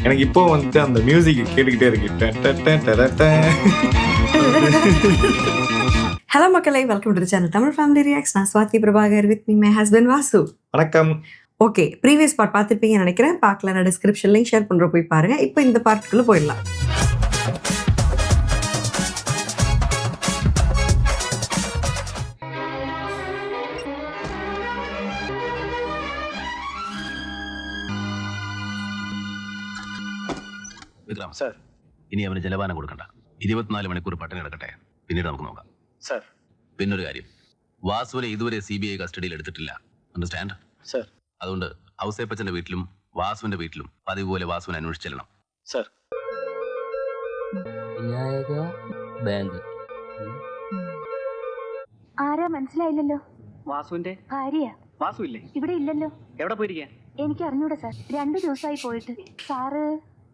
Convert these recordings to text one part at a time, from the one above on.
எனக்கு இப்போ வந்துட்டு அந்த மியூசிக் கேட்டுக்கிட்டே இருக்கு. ஹலோ மக்களே, welcome to channel Tamil family reacts. நான் Swathi Prabhakar, with me my husband Vasu. வணக்கம். ஓகே, ப்ரீவியஸ் பார்ட் பார்த்துருப்பீங்கன்னு நினைக்கிறேன். பார்க்கல, நான் டிஸ்கிரிப்ஷன் லிங்க் ஷேர் பண்ணுற போய் பாருங்க. இப்போ இந்த பார்ட்டுக்குள்ளே போயிடலாம். വിക്രം സർ, ഇനി അവന് ജലപാനം കൊടുക്കണ്ട. 24 മണിക്കൂർ പട്ടിണി കിടക്കട്ടെ, പിന്നീട് നമുക്ക് നോക്കാം. സർ, പിന്നൊരു കാര്യം, വാസുവിനെ ഇതുവരെ CBI കസ്റ്റഡിയിൽ എടുത്തിട്ടില്ല. Understand sir? അതുകൊണ്ട് ഔസേപ്പച്ചന്റെ വീട്ടിലും വാസുവിന്റെ വീട്ടിലും പതിവ് പോലെ വാസുവിനെ അന്വേഷിച്ചെല്ലണം. സർ. ബാങ്ക് ആരാ മനസ്സിലായില്ലല്ലോ? വാസുവിന്റെ ഭാര്യ. വാസു ഇല്ലേ? ഇവിടെ ഇല്ലല്ലോ. എവിടെ പോയിരിക്കാൻ? എനിക്ക് അറിഞ്ഞൂടാ സാർ. 2 ദിവസമായി പോയിട്ട്. സാറ്?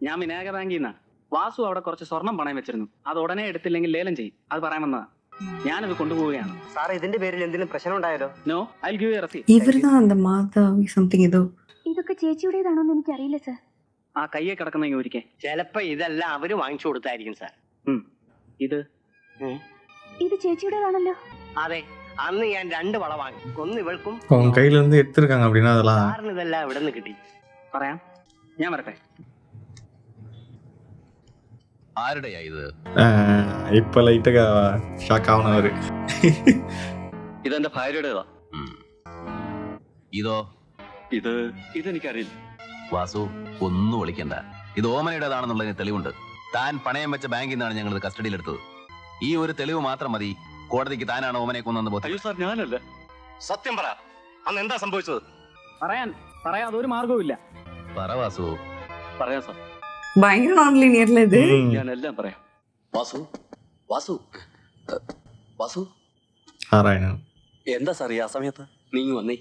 ഞാൻ വിനായക ബാങ്കിൽ നിന്നാ. വാസു അവിടെ കുറച്ച് സ്വർണം പണയം വെച്ചിരുന്നു. അത് ഉടനെ എടുത്തില്ലെങ്കിൽ ലേലം ചെയ്യും. അത് പറയാൻ വന്നതാ. ഞാനത് കൊണ്ടുപോവുകയാണ്. സാറേ, ഇതിന്റെ പേരിൽ എന്തെങ്കിലും പ്രശ്നം ഉണ്ടായാലോ? No, I give you receipt. ഇവരുതാ அந்த മാധവി സംതിങ് ഏതോ. ഇതൊക്കെ ചേച്ചിയുടേതാണോന്ന് എനിക്ക് അറിയില്ല സാർ. ആ കയ്യെ കിടക്കുന്ന ഒരിക്കൽ ചിലപ്പോ ഇതെല്ലാം അവര് വാങ്ങിച്ചു കൊടുത്തായിരിക്കും സാർ. ഇത് ഇത് ചേച്ചിയുടേതാണല്ലോ. അതെ, അന്ന് ഞാൻ 2 വള വാങ്ങി. ഒന്ന് ഇവൾക്കും அவங்க கையில இருந்து எடுத்திருக்காங்க அப்படின்னா அதெல்லாம் സാറിന് ഇതെല്ലാം ഇവിടെ നിന്ന് കിട്ടി. പറയാം, ഞാൻ വരട്ടെ. ആരുടെയാ ഇത്? இப்ப லைட்டா ஷாக் ஆவனவரு. ഇതെന്റെ ഭാര്യയുടേതാ. ഇതോ? ഇതെനിക്കറിയില്ല. വാസു, ഒന്നും വിളിക്കണ്ട. ഇത് ഓമനയുടേതാണെന്നുള്ളതിന് തെളിവുണ്ട്. താൻ പണയം വെച്ച ബാങ്കിൽ നിന്നാണ് ഞങ്ങൾ കസ്റ്റഡിയിൽ എടുത്തത്. ഈ ഒരു തെളിവ് മാത്രം മതി കോടതിക്ക് താനാണ് ഓമനെ കൊന്നെന്ന് ബോധ്യം. അയ്യോ സാർ, ഞാനല്ല. സത്യം പറ, അന്ന് എന്താ സംഭവിച്ചത്? പറയാൻ അതൊരു മാർഗവുമില്ല. പറ വാസു. പറയാം സാർ, ഭയങ്കര നോൺ ലീനിയറിൽ ഇത്. ഞാൻ എല്ലാം പറയാം. വാസു വാസു വാസു നാരായണൻ. എന്താ സാർ ഈ ആ സമയത്ത്? നീ വന്നേ.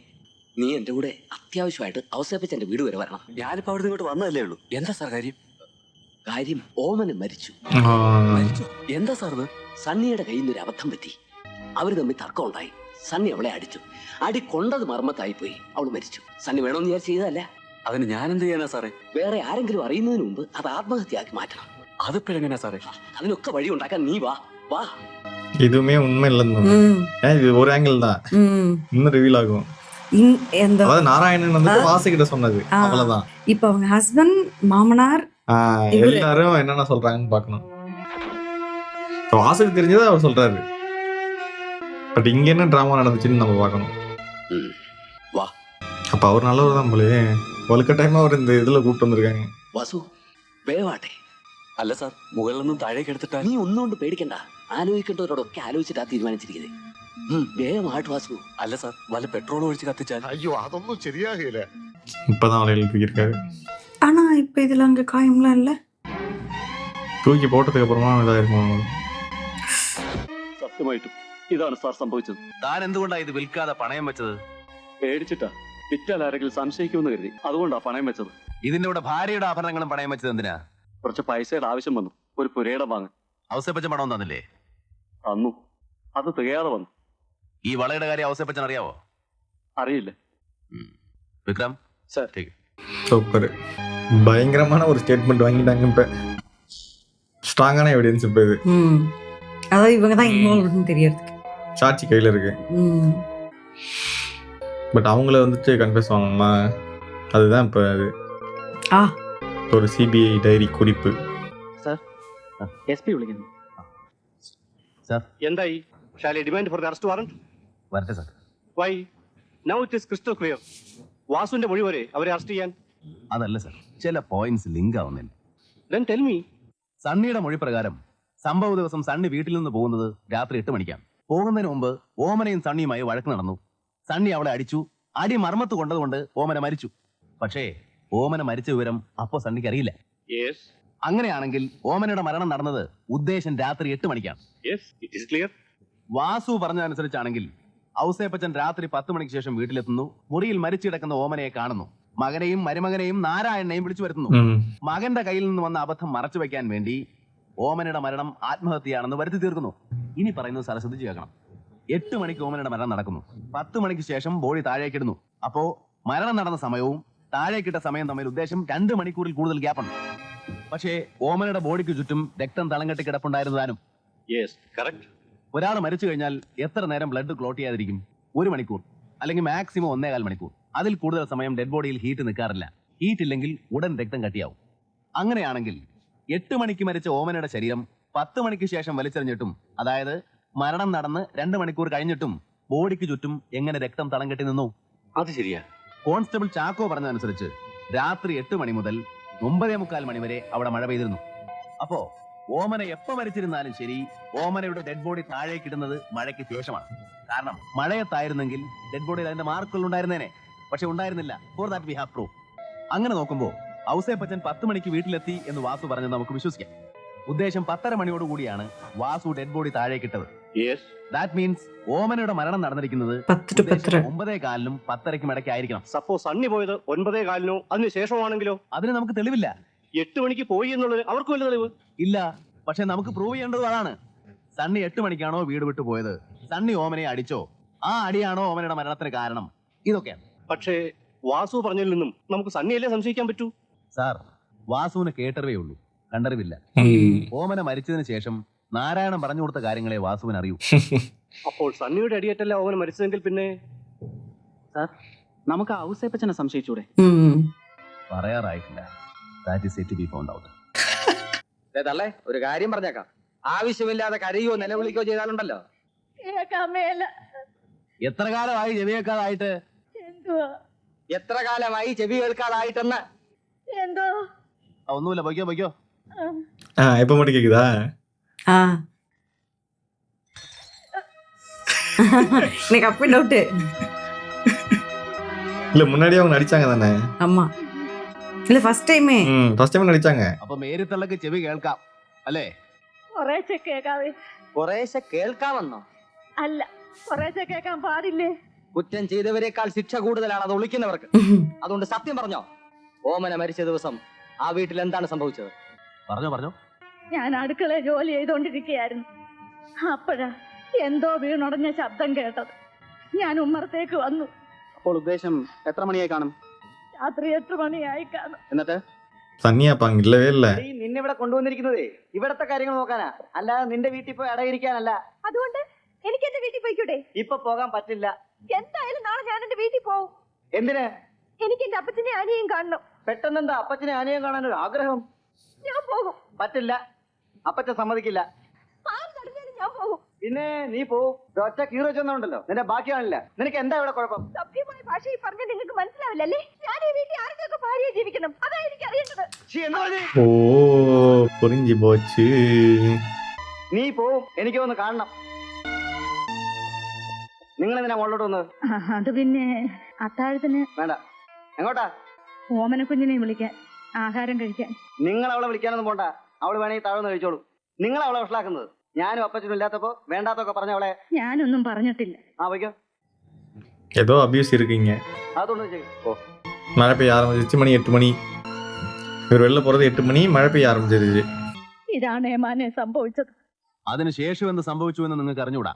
നീ എന്റെ കൂടെ അത്യാവശ്യമായിട്ട് ഔസേപ്പച്ചന്റെ വീട് വരെ വരണം. ഞാനിപ്പോ അവിടെ ഇങ്ങോട്ട് വന്നതല്ലേ ഉള്ളൂ. എന്താ സാർ കാര്യം? കാര്യം ഓമന് മരിച്ചു. മരിച്ചോ? എന്താ സാർ ഇത്? സണ്ണിയുടെ കയ്യിൽ നിന്ന് ഒരു അബദ്ധം പറ്റി. അവര് തമ്മിൽ തർക്കം ഉണ്ടായി. സണ്ണി അവളെ അടിച്ചു. അടി കൊണ്ടത് മർമ്മത്തായി പോയി. അവൾ മരിച്ചു. സണ്ണി വേണമെന്ന് വിചാരിച്ച് ചെയ്തതല്ല. അതിന് ഞാൻ എന്ത് ചെയ്യാനാ സാറേ? വേറെ ആരെങ്കിലും അറിയുന്നതിന് മുമ്പ് അത് ആത്മഹത്യയാക്കി മാറ്റണം. അതിപ്പോഴെങ്ങനെയാ സാറേ? അതിനൊക്കെ വഴി ഉണ്ടാക്കാൻ നീ വാ വാ. இதுவுமே உண்மை இல்லைன்னு இது ஒரு ஆங்கிள் தான். இன்னும் ரிவீல் ஆகும். എന്താ அதாவது நாராயணன் வந்துட்டு வாசுகிட்ட சொன்னது அவ்வளவுதான். இப்போ அவங்க ஹஸ்பண்ட், மாமனார், எல்லாரும் என்னென்ன சொல்றாங்கன்னு பாக்கணும். வாசுக்கு தெரிஞ்சதை அவர் சொல்றாரு. பட் இங்க என்ன டிராமா நடந்துச்சுன்னு நம்ம பார்க்கணும். வா. அப்ப அவர் நல்லவர் தான் போலே. வலுக்க டைம் அவர் இந்த இதுல கூப்பிட்டு வந்திருக்காங்க. വാസു, വേവാട്ടെ. അല്ല സാർ, മുകളിൽ നിന്നും താഴേക്ക് എടുത്തിട്ടാ. നീ ഒന്നുകൊണ്ട് പേടിക്കണ്ട. ആലോചിക്കേണ്ടവരോടൊക്കെ ആലോചിച്ചിട്ടാ തീരുമാനിച്ചിരിക്കുന്നത്. വേഗമായിട്ട് വാസു. അല്ല സാർ, വല്ല പെട്രോൾ ഒഴിച്ച് കത്തിച്ചാൽ? ஐயோ, அதொന്നും சரியாகல. இப்பதான் அவளை எழுப்பியிருக்காரு. ஆனா இப்ப இதுல அங்க காயம்லாம் இல்ல. தூக்கி போட்டதுக்கு அப்புறமா இதாயிருக்கும். സത്യമായിട്ടും ഇതാണ് സാർ സംഭവിച്ചത്. താൻ എന്തുകൊണ്ടാ ഇത് വിൽക്കാതെ പണയം വെച്ചത്? പേടിച്ചിട്ടാ. വിറ്റാൽ ആരെങ്കിലും സംശയിക്കുമെന്ന് കരുതി. അതുകൊണ്ടാ പണയം വെച്ചത്. ഇതിന്റെ കൂടെ ഭാര്യയുടെ ആഭരണങ്ങളും പണയം വെച്ചത് എന്തിനാ? കുറച്ച് പൈസയുടെ ആവശ്യം വന്നു. ഒരു പുരയിടം വാങ്ങാൻ. ഔസേപ്പച്ചൻ പണം തന്നില്ലേ? തന്നു. അത് തികയാതെ വന്നു. ഈ വളയുടെ കാര്യം ഔസേപ്പച്ചൻ അറിയാവോ? അറിയില്ല. Vikram sir, super. பயங்கரமான ஒரு ஸ்டேட்மெண்ட் வாங்கிட்டாங்க. இப்ப ஸ்ட்ராங்கான எவிடன்ஸ் இப்ப இது. அதாவது இவங்க தான் இன்வால்வ்னு தெரியறதுக்கு சாட்சி கையில இருக்கு. பட் அவங்கள வந்துட்டு கன்ஃபெஸ் வாங்கணுமா? அதுதான் இப்ப அது. ஒரு CBI டைரி குறிப்பு. SP വിളിക്കുന്നു. സാർ, എന്തായി? Shall I demand for the arrest warrant? വരട്ടെ sir. Why? Now it is crystal clear. വാസുവിന്റെ മൊഴി വരെ അവരെ അറസ്റ്റ് ചെയ്യാൻ. അതല്ല സാർ, ചില പോയിന്റ്സ് ലിങ്ക് ആവുന്നില്ല. Then tell me. സണ്ണിയുടെ മൊഴി പ്രകാരം സംഭവ ദിവസം സണ്ണി വീട്ടിൽ നിന്ന് പോകുന്നത് രാത്രി 8 മണിക്കാണ്. പോകുന്നതിന് മുമ്പ് ഓമനയും സണ്ണിയുമായി വഴക്ക് നടന്നു. സണ്ണി അവളെ അടിച്ചു. അടി മർമ്മത്ത് കൊണ്ടതുകൊണ്ട് ഓമന മരിച്ചു. പക്ഷേ ഓമന മരിച്ച വിവരം അപ്പോ സണ്ണിക്ക് അറിയില്ല. Yes. അങ്ങനെയാണെങ്കിൽ ഓമനയുടെ മരണം നടന്നത് ഉദ്ദേശം രാത്രി 8 മണിക്കാണ്. Yes, it is clear. Vasu പറഞ്ഞതനുസരിച്ചാണെങ്കിൽ Ouseppachan രാത്രി 10 മണിക്ക് ശേഷം വീട്ടിലെത്തുന്നു. മുറിയിൽ മരിച്ചു കിടക്കുന്ന ഓമനയെ കാണുന്നു. മകനെയും മരുമകനെയും നാരായണനെയും വിളിച്ചു വരുത്തുന്നു. മകന്റെ കയ്യിൽ നിന്ന് വന്ന അബദ്ധം മറച്ചു വെക്കാൻ വേണ്ടി ഓമനയുടെ മരണം ആത്മഹത്യയാണെന്ന് വരുത്തി തീർക്കുന്നു. ഇനി പറയുന്നത് സാർ ശ്രദ്ധിച്ചു കേൾക്കണം. 8 മണിക്ക് ഓമനയുടെ മരണം നടക്കുന്നു. 10 മണിക്ക് ശേഷം ബോഡി താഴേക്കിടുന്നു. അപ്പോ മരണം നടന്ന സമയവും താഴേക്കിട്ട സമയം തമ്മിൽ ഉദ്ദേശം 2 മണിക്കൂറിൽ കൂടുതൽ ഗ്യാപ്പുണ്ട്. പക്ഷേ ഓമനയുടെ ബോഡിക്ക് ചുറ്റും രക്തം തളം കെട്ടി കിടപ്പുണ്ടായിരുന്നതാനും. Yes correct. ഒരാൾ മരിച്ചു കഴിഞ്ഞാൽ എത്ര നേരം ബ്ലഡ് ക്ലോട്ട് ചെയ്യാതിരിക്കും? 1 മണിക്കൂർ, അല്ലെങ്കിൽ മാക്സിമം 1.25 മണിക്കൂർ. അതിൽ കൂടുതൽ സമയം ഡെഡ് ബോഡിയിൽ ഹീറ്റ് നിൽക്കാറില്ല. ഹീറ്റ് ഇല്ലെങ്കിൽ ഉടൻ രക്തം കട്ടിയാവും. അങ്ങനെയാണെങ്കിൽ 8 മണിക്ക് മരിച്ച ഓമനയുടെ ശരീരം 10 മണിക്ക് ശേഷം വലിച്ചെറിഞ്ഞിട്ടും, അതായത് മരണം നടന്ന് 2 മണിക്കൂർ കഴിഞ്ഞിട്ടും ബോഡിക്ക് ചുറ്റും എങ്ങനെ രക്തം തളം കെട്ടി നിന്നു? അത് ശരിയാ. കോൺസ്റ്റബിൾ ചാക്കോ പറഞ്ഞതനുസരിച്ച് രാത്രി 8 മണി മുതൽ 9:45 മണി വരെ അവിടെ മഴ പെയ്തിരുന്നു. അപ്പോ ഓമന എപ്പോ മരിച്ചിരുന്നാലും ശരി, ഓമനയുടെ ഡെഡ് ബോഡി താഴേക്കിടുന്നത് മഴയ്ക്ക് ശേഷമാണ്. കാരണം മഴയത്തായിരുന്നെങ്കിൽ ഡെഡ് ബോഡിയിൽ അതിന്റെ മാർക്കുകൾ ഉണ്ടായിരുന്നേനെ. പക്ഷെ ഉണ്ടായിരുന്നില്ല. For that we have proof. അങ്ങനെ നോക്കുമ്പോൾ ഔസേപ്പച്ചൻ 10 മണിക്ക് വീട്ടിലെത്തി എന്ന് വാസു പറഞ്ഞത് നമുക്ക് വിശ്വസിക്കാം. ഉദ്ദേശം 10:30 മണിയോടുകൂടിയാണ് വാസു ഡെഡ് ബോഡി താഴേക്കിട്ടത്. യെസ്. ദാറ്റ് മീൻസ് ഓമനയുടെ മരണം നടന്നിരിക്കുന്നത് 10 to 10:30. 9:15 10:30 ഇടയ്ക്കായിരിക്കണം. സപ്പോസ് സണ്ണി പോയത് 9:15 അതിന് ശേഷമാണെങ്കിലോ? അതിന് നമുക്ക് തെളിവില്ല. 8 മണിക്ക് പോയി എന്നുള്ളത് അവർക്ക് വല്ല തെളിവ് ഇല്ല. പക്ഷെ നമുക്ക് പ്രൂവ് ചെയ്യേണ്ടത് അതാണ്. സണ്ണി 8 മണിക്കാണോ വീട് വിട്ടു പോയത്? സണ്ണി ഓമനയെ അടിച്ചോ? ആ അടിയാണോ ഓമനയുടെ മരണത്തിന് കാരണം? ഇതൊക്കെയാണ്. പക്ഷേ വാസു പറഞ്ഞതിൽ നിന്നും നമുക്ക് സണ്ണിയല്ലേ സംശയിക്കാൻ പറ്റൂ? സാർ, വാസുവിന് കേട്ടറിവേ ഉള്ളൂ, കണ്ടറിവില്ല. ഓമന മരിച്ചതിന് ശേഷം നാരായണൻ പറഞ്ഞു കൊടുത്ത കാര്യങ്ങളെ വാസുവിന് അറിയൂ. അപ്പോൾ സണ്ണിയുടെ അടിയേറ്റല്ല അവന് മരിച്ചതെങ്കിൽ പിന്നെ സാർ, നമുക്ക് ഔസേപ്പച്ചനെ സംശയിച്ചൂടെ? പറയാറായിട്ടില്ല. That is yet to be found out. തള്ളേ, ഒരു കാര്യം പറഞ്ഞേക്കാം. ആവശ്യമില്ലാതെ കരയോ നിലവിളിക്കോ ചെയ്താലുണ്ടല്ലോ. എത്ര കാലമായി ചെവിയേക്കാതായിട്ട്? എത്ര കാലമായി ചെവി കേൾക്കാതായിട്ടെന്ന്? ഒന്നുമില്ല, പൊയ്ക്കോ. எப்ப மட்டும் கேக்குதா? எனக்கு அப்ப டவுட்டு. இல்ல முன்னாடியே அவங்க நடிச்சாங்க தானே? ஆமா. இல்ல ஃபர்ஸ்ட் டைமே. ஃபர்ஸ்ட் டைம் நடிச்சாங்க. അപ്പൊ മേരിത്തള്ളക്ക് ചെവി കേൾക്കാം അല്ലേ? കുറേശ്ശെ കേൾക്കാമെന്നോ? അല്ല, കുറേശ്ശെ കേൾക്കാൻ പാടില്ലേ? കുറ്റം ചെയ്തവരെക്കാൾ ശിക്ഷ കൂടുതലാണ് അത് ഒളിക്കുന്നവർക്ക്. അതുകൊണ്ട് സത്യം പറഞ്ഞോ, ഓമന മരിച്ച ദിവസം ആ വീട്ടിൽ എന്താണ് സംഭവിച്ചത്? പറഞ്ഞോ. ഞാൻ അടുക്കളയിൽ ജോലി ചെയ്തോണ്ടിരിക്കുകയായിരുന്നു. അപ്പോഴാ എന്തോ വീണുടഞ്ഞ ശബ്ദം കേട്ടത്. ഞാൻ ഉമ്മറത്തേക്ക് വന്നു. അപ്പോൾ ഉദ്ദേശം എത്ര മണിയായി കാണും? രാത്രി 8 മണിയായി കാണും. എന്നിട്ട് സണ്ണിയാപ്പാங்க இல்லவே இல்ல. നിന്നെ ഇവിടെ കൊണ്ടുവന്നിരിക്കുന്നതേ ഇവിടത്തെ കാര്യങ്ങൾ നോക്കാനാ, അല്ലാതെ നിന്റെ വീട്ടിൽ പോയി അടയിരിക്കാനല്ല. അതുകൊണ്ട് എനിക്ക് എന്റെ വീട്ടിൽ പോയിക്കൂടെ? ഇപ്പൊ പോകാൻ പറ്റില്ല. എന്തായാലും നാളെ ഞാൻ എന്റെ വീട്ടിൽ പോവും. എന്തിന്? എനിക്ക് എന്റെ അപ്പച്ചനെ അനിയും കാണണം. പെട്ടെന്ന് എന്താ അപ്പച്ചനെ ആനയും കാണാനൊരു ആഗ്രഹം? ഞാൻ പോകും. പറ്റില്ല, അപ്പച്ചൻ സമ്മതിക്കില്ല. ആര് തടഞ്ഞാലും ഞാൻ പോകും. പിന്നെ നീ പോവും. ഒറ്റ കീറ വെച്ചൊന്നുണ്ടല്ലോ, നിന്റെ ബാക്കിയാണില്ല. നിനക്ക് എന്താ ഇവിടെ കുഴപ്പം? സഭ്യമായ ഭാഷയിൽ പറഞ്ഞാൽ നിങ്ങൾക്ക് മനസ്സിലാവില്ലല്ലേ? ഞാൻ ഈ വീട്ടിൽ ആർക്കൊക്കെ ഭാര്യയെ ജീവിക്കണം, അതാ എനിക്ക് അറിയേണ്ടത്. ஓ புரிஞ்சு போச்சு. നീ പോവും, എനിക്ക് ഒന്ന് കാണണം. നിങ്ങൾ എന്തിനാ മുകളിലോട്ട് വന്നത്? അത് പിന്നെ അത്താഴത്തിന് വേണ്ട. എങ്ങോട്ടാ? ഓമന കുഞ്ഞിനെ വിളിക്കാൻ, ആഹാരം കഴിക്കാൻ. നിങ്ങൾ അവളെ വിളിക്കാനൊന്നും പോണ്ട. അവള് വേണമെങ്കിൽ താഴ്ന്ന് കഴിച്ചോളൂ. നിങ്ങൾ അവളെ വഷളാക്കുന്നത്. ഞാനും അപ്പച്ചനും ഇല്ലാത്തപ്പോ വേണ്ടാത്തൊക്കെ പറഞ്ഞവളെ. ഞാനൊന്നും പറഞ്ഞിട്ടില്ല. വയ്ക്കോ. ஏதோ அபியூஸ் இருக்கீங்க. അതൊന്നും ചെയ്യും. மழை பெய்ய ஆரம்பிச்சிருச்சு. மணி 8 மணி. இவர் வெளில போறது 8 மணி. மழை பெய்ய ஆரம்பிச்சிருச்சு. ഇതാണ് ഏമാനെ സംഭവിച്ചത്. അതിനുശേഷം എന്ത് സംഭവിച്ചു എന്ന് നിങ്ങൾക്ക് അറിഞ്ഞൂടാ?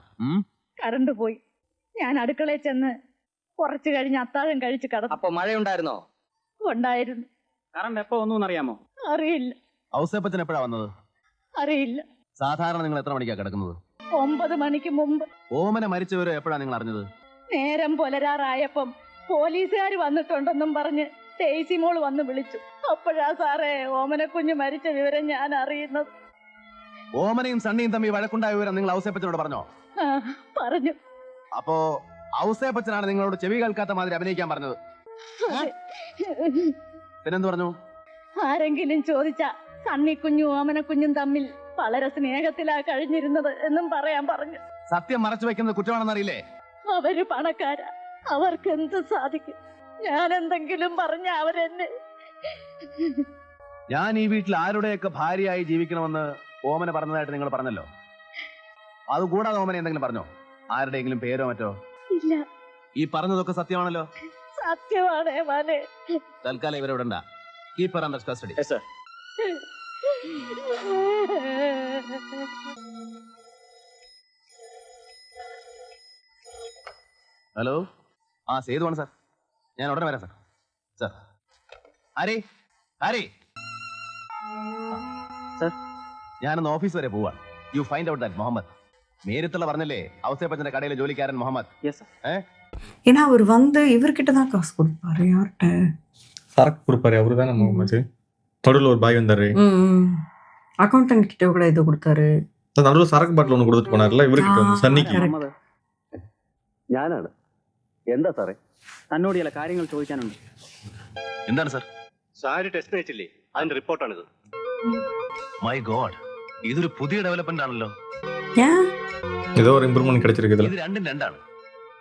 കറണ്ട് പോയി. ഞാൻ അടുക്കളയിൽ ചെന്ന് കുറച്ചു കഴിഞ്ഞ് അത്താഴം കഴിച്ച് കിടന്നു. അപ്പൊ മഴയുണ്ടായിരുന്നോ? ഉണ്ടായിരുന്നു. കറണ്ട് എപ്പോ ഒന്നും അറിയാമോ? അറിയില്ല. ഔസേപ്പച്ചൻ എപ്പോഴാ വന്നത്? അറിയില്ല. സാധാരണ നിങ്ങൾ എത്ര മണിക്കാ കിടക്കുന്നത്? 9 മണിക്ക് മുമ്പ്. ഓമന മരിച്ചവരെ എപ്പോഴാ നിങ്ങൾ അറിഞ്ഞത്? നേരം പുലരാറായപ്പം പോലീസുകാർ വന്നിട്ടുണ്ടെന്നും പറഞ്ഞ് ടേസി മോള് വന്ന് വിളിച്ചു. അപ്പോഴാ സാറേ ഓമനക്കുഞ്ഞ് മരിച്ച വിവരം ഞാൻ അറിയുന്നത്. ഓമനയും സണ്ണിയും തമ്മിൽ വഴക്കുണ്ടായ വിവരം നിങ്ങൾ ഔസേപ്പച്ചനോട് പറഞ്ഞോ? പറഞ്ഞു. അപ്പോ ഔസേപ്പച്ചനാണ് നിങ്ങളോട് ചെവി കേൾക്കാത്ത മാതിരി അഭിനയിക്കാൻ പറഞ്ഞത്. പിന്നെന്ത് പറഞ്ഞു? ആരെങ്കിലും ചോദിച്ചാ സണ്ണിക്കുഞ്ഞും ഓമനക്കുഞ്ഞും തമ്മിൽ വളരെ സ്നേഹത്തിലാ കഴിഞ്ഞിരുന്നത് എന്നും പറയാൻ പറഞ്ഞു. സത്യം മറച്ചു വെക്കുന്നത് കുറ്റമാണെന്നറിയില്ലേ? അവര് പണക്കാരാ, അവർക്ക് എന്ത് സാധിക്കും? ഞാൻ എന്തെങ്കിലും പറഞ്ഞ അവരെന്നെ. ഞാൻ ഈ വീട്ടിൽ ആരുടെയൊക്കെ ഭാര്യയായി ജീവിക്കണമെന്ന് ഓമന പറഞ്ഞതായിട്ട് നിങ്ങൾ പറഞ്ഞല്ലോ. അതുകൂടാതെ ഓമന എന്തെങ്കിലും പറഞ്ഞോ? ആരുടെയെങ്കിലും പേരോ മറ്റോ? ഇല്ല. ഈ പറഞ്ഞതൊക്കെ സത്യമാണല്ലോ? സത്യമാണേ മാനെ. തൽക്കാലം ഇവരെ വിടണ്ട. Keep her under custody. Yes sir. Hello, സേതുവാണ് സാർ. ഞാൻ ഉടനെ വരാം സാർ. ആരേ ആരേ സർ. ഞാനൊന്ന് ഓഫീസ് വരെ പോവാ. You find out that Muhammad. നേരിട്ടുള്ള പറഞ്ഞല്ലേ ഔസേപ്പച്ചന്റെ കടയിലെ ജോലിക്കാരൻ മുഹമ്മദ്. Yes sir. ஏன்னா அவர் வந்து இவர்கிட்ட தான் காசு கொடுப்பாரு. யார்கிட்ட? சரக்கு கொடுப்பாரு அவரு தானே முகமது. நடுவில் ஒரு பாய் வந்தாரு, அக்கௌண்டன்ட் கிட்ட கூட ஏதோ கொடுத்தாரு. நடுவில் சரக்கு பாட்டில் ஒன்று கொடுத்துட்டு போனார்ல இவர்கிட்ட வந்து സണ്ണിക്ക്. മുഹമ്മദ്, ഞാനാണ്. എന്താ സാറേ? തന്നോട് ചില കാര്യങ്ങൾ ചോദിക്കാനുണ്ട്. എന്താണ് സാർ? സാരി ടെസ്റ്റ് അയച്ചില്ലേ, അതിന്റെ റിപ്പോർട്ടാണിത്. മൈ ഗോഡ്, ഇതൊരു പുതിയ ഡെവലപ്മെന്റ് ആണല്ലോ. ஏன்? ஏதோ ஒரு இம்ப்ரூவ்மெண்ட் கிடைச்சிருக்கு இதுல. ഇത് രണ്ടും രണ്ടാണ്.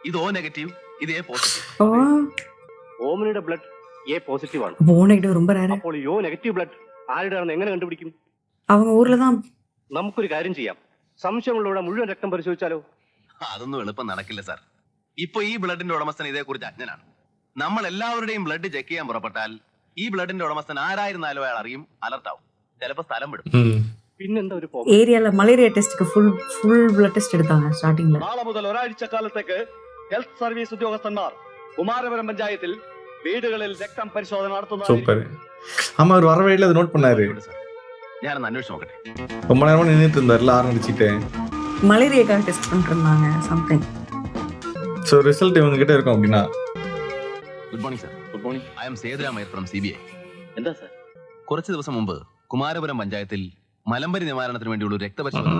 ഇത് O നെഗറ്റീവ്, ഇത് A പോസിറ്റീവ്. ஓ, ഓമനയുടെ ബ്ലഡ് എ പോസിറ്റീവ് ആണ്. போனகிட்ட ரொம்ப ரேர். അപ്പോൾ യോ നെഗറ്റീവ് ബ്ലഡ് ആരുടെയാണെന്ന് എങ്ങനെ കണ്ടുപിടിക്കും? அவங்க ஊர்ல தான். നമുക്കൊരു കാര്യം ചെയ്യാം, സംശയമുള്ളവരുടെ മുഴുവൻ രക്തം പരിശോധിച്ചാലോ? അതൊന്നും എളുപ്പം നടക്കില്ല സാർ. ഇപ്പൊ ഈ ബ്ലഡിന്റെ ഉടമസ്ഥൻ ഇതേക്കുറിച്ച് അജ്ഞനാണ്. നമ്മൾ എല്ലാവരുടെയും ബ്ലഡ് ചെക്ക് ചെയ്യാൻ പുറപ്പെട്ടാൽ ഈ ബ്ലഡിന്റെ ഉടമസ്ഥൻ ആരായിരുന്നാലും അയാൾ അറിയും, അലർട്ടാവും, ചിലപ്പോ സ്ഥലം വിടും. പിന്നെന്താ ഒരു പ്രോബ്ലം? ஏரியால மலேரியா டெஸ்ட்க்கு ஃபுல் பிளட் டெஸ்ட் எடுத்தாங்க ஸ்டார்டிங்ல. നാളെ മുതൽ ഒരാഴ്ച കാലത്തേക്ക് ഹെൽത്ത് സർവീസ് ഉദ്യോഗസ്ഥന്മാർ കുമാരപുരം പഞ്ചായത്തിൽ വീടുകളിൽ രക്തം പരിശോധന നടത്തുന്നതായിരിക്കും. சூப்பர். ஆமா, அவர் வர வழியில அதை நோட் பண்ணாரு. ഞാനൊന്ന് അന്വേഷിച്ച് നോക്കട്ടെ. ரொம்ப நேரமா நின்றுட்டு இருந்தாருல, ஆறு அடிச்சுட்டு. மலேரியாக்காக டெஸ்ட் பண்ணிட்டு இருந்தாங்க சம்திங். ஸோ ரிசல்ட் இவங்க கிட்ட இருக்கும் அப்படின்னா. Good morning sir. Good morning. I am Sethuramaiyer from CBI. എന്താ സാർ? കുറച്ച് ദിവസം മുമ്പ് കുമാരപുരം പഞ്ചായത്തിൽ മലമ്പരി നിവാരണത്തിന് വേണ്ടിയുള്ള ഒരു രക്തപരിശോധന.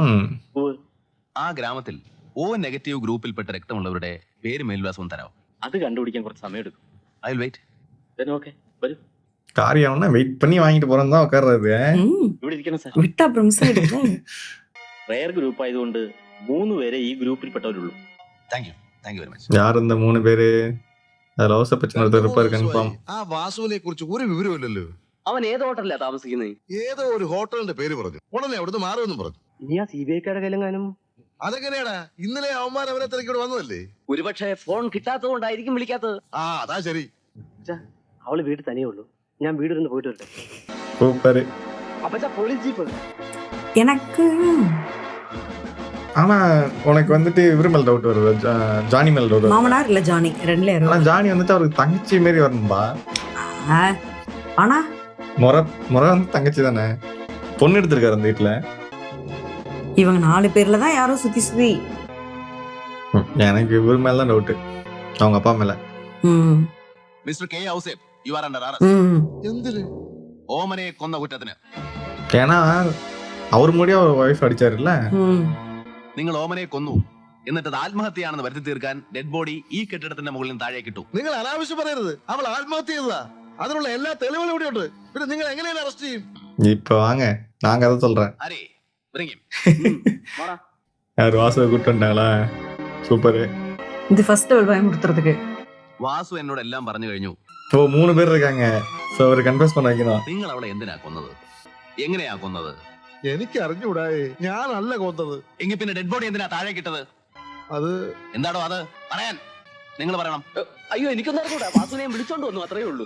ആ ഗ്രാമത്തിൽ O നെഗറ്റീവ് ഗ്രൂപ്പിൽപ്പെട്ട രക്തമുള്ളവരുടെ പേര് മേൽവിലാസവും തരാം. അത് കണ്ടുപിടിക്കാൻ കുറച്ച് സമയം എടുക്കും. I will wait. ഓക്കെ, വരൂ. காரியம்னா வெயிட் பண்ணி வாங்கிட்டு போறேன்னு தான் உட்கார்றது. ഇവിടെ ഇരിക്കണം സാർ. விட்டா அப்புறம் மிஸ் ஆயிடுச்சு. റയർ ഗ്രൂപ്പ് ആയതുകൊണ്ട് 3 പേരെ ഈ ഗ്രൂപ്പിൽപ്പെട്ടവരുള്ളൂ. Thank you very much. யார் இந்த 3 பேரு? அதுல அவசரப்பட்டு ஒருத்தர் இருப்பாரு கன்ஃபார்ம். ആ വാസുവിനെ കുറിച്ച് ഒരു വിവരമില്ലല്ലോ. അവൻ ഏത് ഹോട്ടലിലാ താമസിക്കുന്നത്? ഏതോ ഒരു ഹോട്ടലിന്റെ പേര് പറഞ്ഞു, ഉടനെ അവിടുന്ന് മാറുമെന്നും പറഞ്ഞു. ഇനി ആ CBI-ക്കാരുടെ കയ്യിലെങ്ങാനും. അതെങ്ങനെയാടാ? ഇന്നലെ അവന്മാർ അവരെ തിരക്കിവിടെ വന്നതല്ലേ? ഒരുപക്ഷെ ഫോൺ കിട്ടാത്തത് കൊണ്ടായിരിക്കും വിളിക്കാത്തത്. ആ, അതാ ശരി. അവള് വീട്ടിൽ തനിയേ ഉള്ളൂ, ഞാൻ വീടിരുന്ന് പോയിട്ട് വരട്ടെ. சூப்பர். അപ്പച്ചാ പോലീസ് ജീപ്പ്. எனக்கு ஆனா உனக்கு வந்துட்டு இவரு மேல டவுட் வருது, ஜானி மேல டவுட் வருது. மாமனார் இல்ல ஜானி, ரெண்டுல ஆனா யாரும். ஜானி வந்துட்டு அவருக்கு தங்கச்சி மாரி வரணும்பா. ஆனா முறை வந்து தங்கச்சி தானே, பொண்ணு எடுத்திருக்காரு அந்த வீட்டுல. இவங்க 4 பேர்ல தான் யாரோ சுத்தி சுத்தி. எனக்கு இவரு மேல தான் டவுட், அவங்க அப்பா மேல. Mister K Ouseph, you are under arrest. എന്തിന്? ഓമനയെ കൊന്ന കുറ്റത്തിന്. ஏன்னா அவர் முடிய அவர் വൈഫ് അടിച്ചാരുല്ല. നിങ്ങൾ ഓമനയെ കൊന്നു, എന്നിട്ട് അത് ആത്മഹത്യയാണെന്ന് വരുത്തി തീർക്കാൻ ഡെഡ് ബോഡി ഈ കെട്ടിടത്തിന്റെ മുകളിൽ താഴേക്ക് ഇട്ടു. നിങ്ങൾ അനാവശ്യം പറയരുത്. അവൾ ആത്മഹത്യ ചെയ്തതാ. അതിനുള്ള എല്ലാ തെളിവുകളും ഇവിടെയുണ്ട്. പിന്നെ നിങ്ങൾ എങ്ങനെയാണ് അറസ്റ്റ് ചെയ്യും? இப்ப வாங்க, நான் கதை சொல்றேன். അരേ bring him. யார் வாசுவை கூட்டு வந்தாங்களா? சூப்பர். இது ஃபர்ஸ்ட் லெவல் பயமுறுத்துறதுக்கு. വാസു എന്നോട് എല്ലാം പറഞ്ഞു കഴിഞ്ഞു. இப்போ 3 பேர் இருக்காங்க. சோ அவர் கன்ஃபஸ் பண்ண வைக்கணும். നിങ്ങൾ അവളെ എന്തിനാ കൊന്നത്, എങ്ങനെയാ കൊന്നത്? എനിക്ക് അറിഞ്ഞൂടായേ, ഞാനല്ല കൊന്നത്. എങ്കിൽ പിന്നെ ഡെഡ് ബോഡി എന്തിനാ താഴേക്ക് ഇട്ടത്? അത് എന്താടോ അത് പറയാൻ? നിങ്ങൾ പറയണം. അയ്യോ, എനിക്കൊന്നും അറിഞ്ഞൂടാ. വാസുവിനെ വിളിച്ചോണ്ട് വന്നു, അത്രേ ഉള്ളൂ.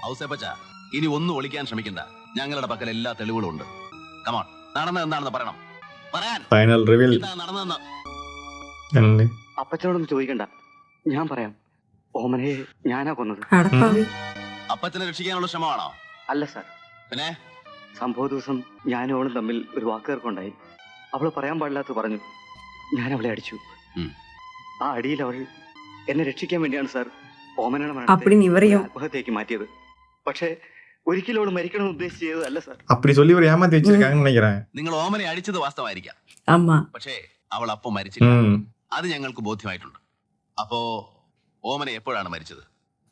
ഔസേപ്പച്ച, ഇനി ഒന്നും ഒളിക്കാൻ ശ്രമിക്കണ്ട. ഞങ്ങളുടെ പക്കൽ എല്ലാ തെളിവുകളും ഉണ്ട്. കമോൺ, നടന്നത് എന്താണെന്ന് പറയണം. പറയാൻ. Final reveal. എന്താ നടന്നതെന്ന്? അപ്പച്ചനോടൊന്നും ചോദിക്കണ്ട, ഞാൻ പറയാം. ഓമനയെ ഞാനാ കൊന്നത്. അടപ്പാവി. അപ്പച്ചനെ രക്ഷിക്കാനുള്ള ശ്രമമാണോ? അല്ല സാർ, പിന്നെ സംഭവ ദിവസം ഞാനും അവളും തമ്മിൽ ഒരു വാക്കുകേർക്കുണ്ടായി. അവള് പറയാൻ പാടില്ലാത്ത പറഞ്ഞു, ഞാൻ അവളെ അടിച്ചു. ആ അടിയിൽ അവൾ എന്നെ രക്ഷിക്കാൻ വേണ്ടിയാണ് സാർ ഓമനയുടെ அப்படின்னு இவரையும் ആത്മഹത്യക്ക് മാറ്റിയത്. പക്ഷേ ഒരിക്കലും അവൾ മരിക്കണമെന്ന് ഉദ്ദേശിച്ച് ചെയ്തതല്ല സാർ. அப்படி சொல்லி ஒரு ஏமாத்தி வச்சிருக்காங்கன்னு நினைக்கிறேன். നിങ്ങൾ ഓമനെ അടിച്ചത് വാസ്തവായിരിക്കാം. ஆமா. പക്ഷേ അവൾ അപ്പൊ മരിച്ചില്ല. അത് ഞങ്ങൾക്ക് ബോധ്യമായിട്ടുണ്ട്. അപ്പോ ഓമന എപ്പോഴാണ് മരിച്ചത്,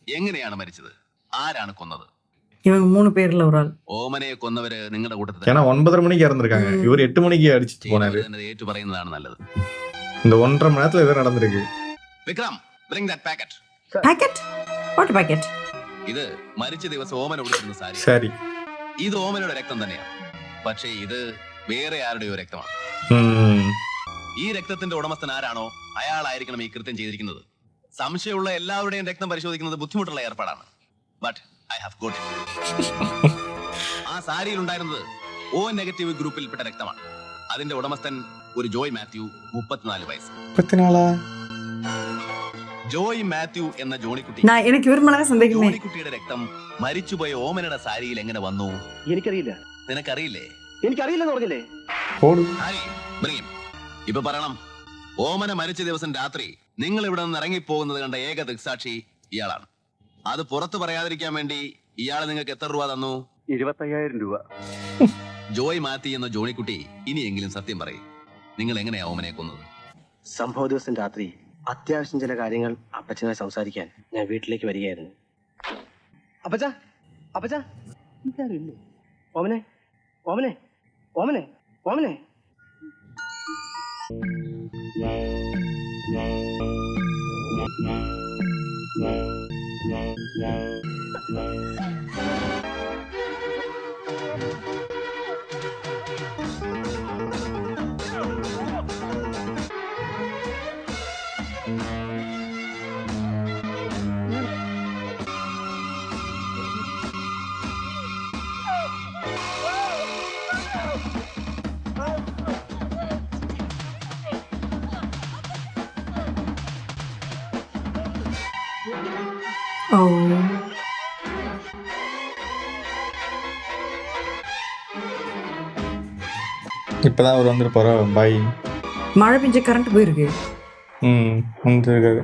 എങ്ങനെയാണ് മരിച്ചത്, ആരാണ് കൊന്നത്? இவங்க 3 பேர்ல ஒரு ஆள். ഓമനയെ കൊന്നവര് നിങ്ങളുടെ കൂട്ടത്തിൽ ஏன்னா 9:30 மணிக்கு இறந்துருக்காங்க. இவர் 8 மணிக்கு அடிச்சிட்டு போனாரு. ഏറ്റു പറയുന്നതാണ് നല്ലത്. இந்த 1.5 மணி நேரத்துல இது நடந்திருக்கு. Vikram, bring that packet. Packet? What packet? ഇത് മരിച്ച ദിവസം ഓമന ഉടുത്തിരുന്ന സാരി. சரி. ഇത് ഓമനയുടെ രക്തം തന്നെയാണ്. പക്ഷേ ഇത് വേറെ ആരുടെയോ രക്തമാണ്. ഈ രക്തത്തിന്റെ ഉടമസ്ഥൻ ആരാണോ അയാളായിരിക്കണം ഈ കൃത്യം ചെയ്തിരിക്കുന്നത്. സംശയമുള്ള എല്ലാവരുടെയും രക്തം പരിശോധിക്കുന്നത് ബുദ്ധിമുട്ടുള്ള ഏർപ്പാടാണ്. But I have got it. ആ സാരിയിൽ ഉണ്ടായിരുന്നത് O നെഗറ്റീവ് ഗ്രൂപ്പിൽപ്പെട്ട രക്തമാണ്. അതിന്റെ ഉടമസ്ഥൻ ഒരു ജോയ് മാത്യു, 34 വയസ്സ്. 34? ജോയ് മാത്യു എന്ന ജോണിക്കുട്ടി. நான் எனக்கு இவர் மேல சந்தேகமே. ജോണിക്കുട്ടിയുടെ രക്തം മരിച്ചുപോയ ഓമനയുടെ സാരിയിൽ എങ്ങനെ വന്നു? എനിക്കറിയില്ല. നിനക്കറിയില്ലേ? എനിക്കറിയില്ലെന്ന് പറഞ്ഞില്ലേ? ആരി, bring him. ഇപ്പൊ പറയണം, ഓമന മരിച്ച ദിവസം രാത്രി നിങ്ങൾ ഇവിടെ നിന്ന് ഇറങ്ങിപ്പോകുന്നത് കണ്ട ഏക ദൃക്സാക്ഷി ഇയാളാണ്. അത് പുറത്ത് പറയാതിരിക്കാൻ വേണ്ടി ഇയാൾ നിങ്ങൾക്ക് എത്ര രൂപ തന്നു? 25,000 രൂപ. ജോയ് മാത്യു എന്ന ജോണിക്കുട്ടി ഇനിയെങ്കിലും സത്യം പറയും, നിങ്ങൾ എങ്ങനെയാ ഓമനെ കൊന്നത്? സംഭവ ദിവസം രാത്രി അത്യാവശ്യം ചില കാര്യങ്ങൾ അപ്പച്ചനെ സംസാരിക്കാൻ ഞാൻ വീട്ടിലേക്ക് വരികയായിരുന്നു. അപ്പച്ച, അപ്പച്ച, ഇതാരില്ലേ? ഓമനെ, ഓമനെ, ഓമനെ, ഓമനെ. ஓ, இப்பதான் அவர் வந்துருப்பாரோ. பாய். மழை பெஞ்ச கரண்ட் போயிருக்கு. வந்துருக்காரு.